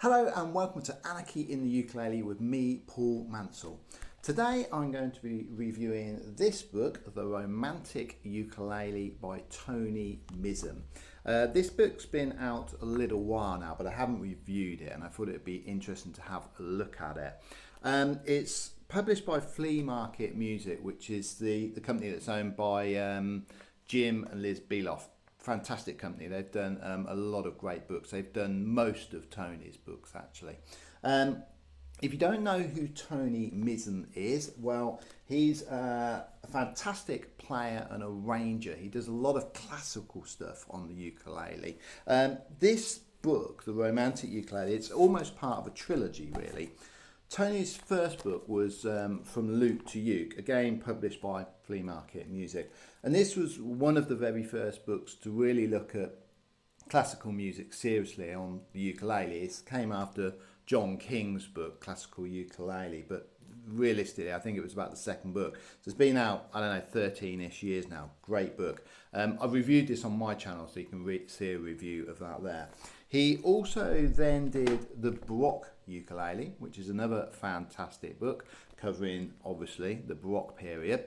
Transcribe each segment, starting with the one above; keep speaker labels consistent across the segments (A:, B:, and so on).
A: Hello and welcome to Anarchy in the Ukulele with me, Paul Mansell. Today I'm going to be reviewing this book, The Romantic Ukulele by Tony Mizen. This book's been out a little while now, but I haven't reviewed it and I thought it'd be interesting to have a look at it. It's published by Flea Market Music, which is the company that's owned by Jim and Liz Beloff. Fantastic company. They've done a lot of great books. They've done most of Tony's books actually. If you don't know who Tony Mizen is, well, he's a fantastic player and arranger. He does a lot of classical stuff on the ukulele. This book, The Romantic Ukulele, it's almost part of a trilogy really. Tony's first book was From Lute to Uke, again published by Flea Market Music. And this was one of the very first books to really look at classical music seriously on the ukulele. It came after John King's book, Classical Ukulele, but realistically I think it was about the second book. So it's been out, I don't know, 13-ish years now. Great book. I've reviewed this on my channel, so you can see a review of that there. He also then did the Baroque Ukulele, which is another fantastic book covering obviously the Baroque period.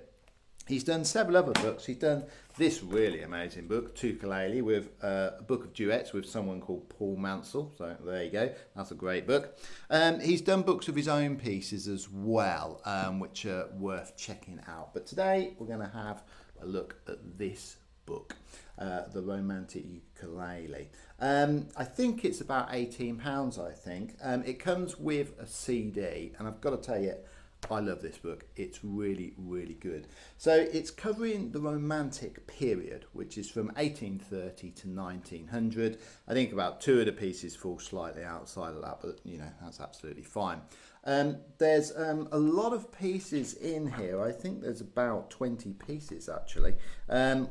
A: He's done several other books. He's done this really amazing book, Ukulele, with a book of duets with someone called Paul Mansell. So there you go. That's a great book. He's done books of his own pieces as well, which are worth checking out. But today we're going to have a look at this book, The Romantic Ukulele. I think it's about £18, I think. It comes with a CD, and I've got to tell you, I love this book. It's really, really good. So it's covering the Romantic period, which is from 1830 to 1900. I think about two of the pieces fall slightly outside of that, but you know, that's absolutely fine. There's a lot of pieces in here. I think there's about 20 pieces actually. The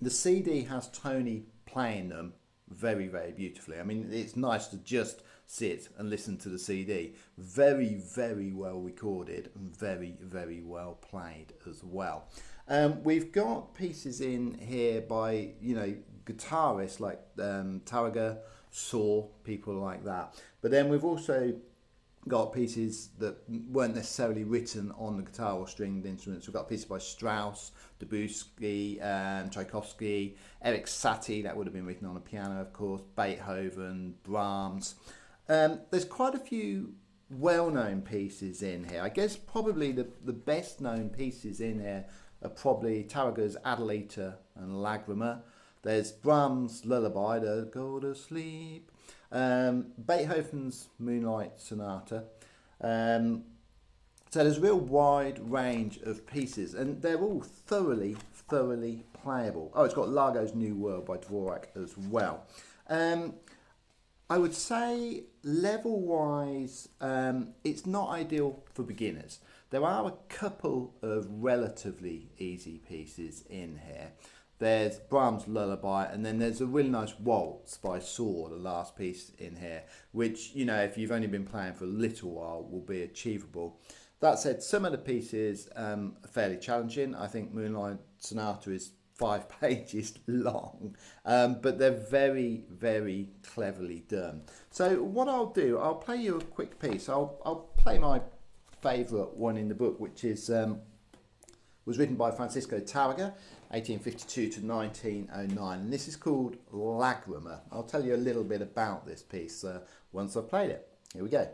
A: CD has Tony playing them very, very beautifully. I mean, it's nice to just sit and listen to the CD. Very, very well recorded and very, very well played as well. We've got pieces in here by, you know, guitarists like Tarragor, Saw, people like that. But then we've also got pieces that weren't necessarily written on the guitar or stringed instruments. We've got pieces by Strauss, Debussy, Tchaikovsky, Erik Satie, that would have been written on a piano of course, Beethoven, Brahms. There's quite a few well-known pieces in here. I guess probably the best known pieces in here are probably Tarragor's Adelita and Lagrima. There's Brahms' Lullaby, the Go to Sleep. Beethoven's Moonlight Sonata. So there's a real wide range of pieces and they're all thoroughly playable. Oh, it's got Largo's New World by Dvorak as well. I would say level wise it's not ideal for beginners. There are a couple of relatively easy pieces in here. There's Brahms' Lullaby, and then there's a really nice waltz by Saw, the last piece in here, which, you know, if you've only been playing for a little while, will be achievable. That said, some of the pieces are fairly challenging. I think Moonlight Sonata is 5 pages long, but they're very, very cleverly done. So what I'll do, I'll play you a quick piece. I'll play my favourite one in the book, which is was written by Francisco Tarragor, 1852 to 1909, and this is called Lagrima. I'll tell you a little bit about this piece once I've played it. Here we go.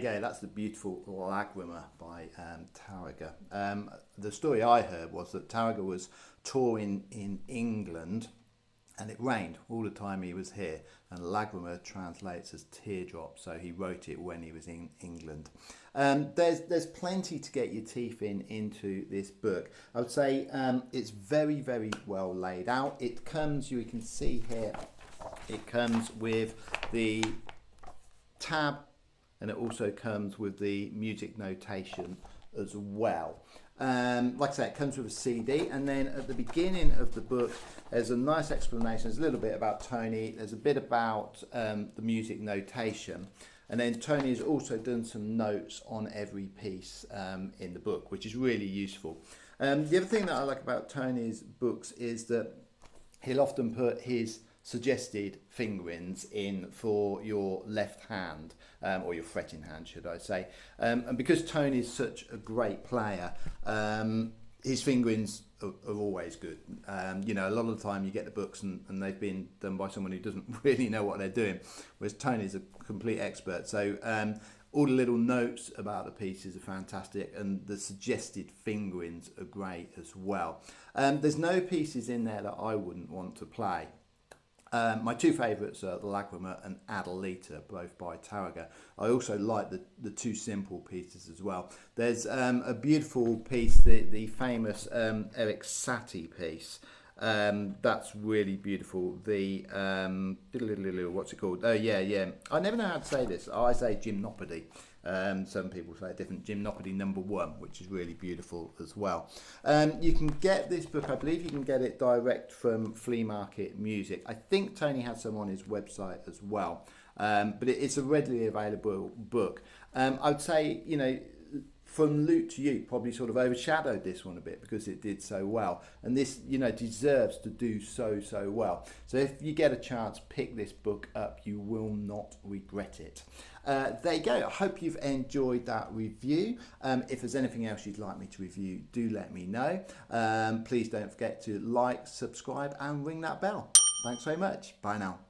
A: go, that's the beautiful Lagrimer by Tarragor. The story I heard was that Tarragor was touring in England and it rained all the time he was here, and Lagrimer translates as teardrop, so he wrote it when he was in England. There's plenty to get your teeth into this book. I would say it's very, very well laid out. It comes, you can see here, it comes with the tab, and it also comes with the music notation as well. Like I say, it comes with a CD, and then at the beginning of the book there's a nice explanation. There's a little bit about Tony, there's a bit about the music notation, and then Tony has also done some notes on every piece in the book, which is really useful. The other thing that I like about Tony's books is that he'll often put his suggested fingerings in for your left hand, or your fretting hand, should I say. And because Tony is such a great player, his fingerings are always good. You know, a lot of the time you get the books and they've been done by someone who doesn't really know what they're doing, whereas Tony's a complete expert. So all the little notes about the pieces are fantastic, and the suggested fingerings are great as well. There's no pieces in there that I wouldn't want to play. My two favourites are the Lagrimer and Adelita, both by Tarragor. I also like the two simple pieces as well. There's a beautiful piece, the famous Eric Satie piece. That's really beautiful. The what's it called? Oh yeah. I never know how to say this. I say gymnopody. Some people say different. Gymnopody number 1, which is really beautiful as well. You can get this book, I believe you can get it direct from Flea Market Music. I think Tony has some on his website as well, but it's a readily available book. I would say, you know, From Lute to Uke probably sort of overshadowed this one a bit because it did so well, and this, you know, deserves to do so well. So if you get a chance, pick this book up, you will not regret it. There you go. I hope you've enjoyed that review. If there's anything else you'd like me to review, do let me know. Please don't forget to like, subscribe and ring that bell. Thanks very much. Bye now.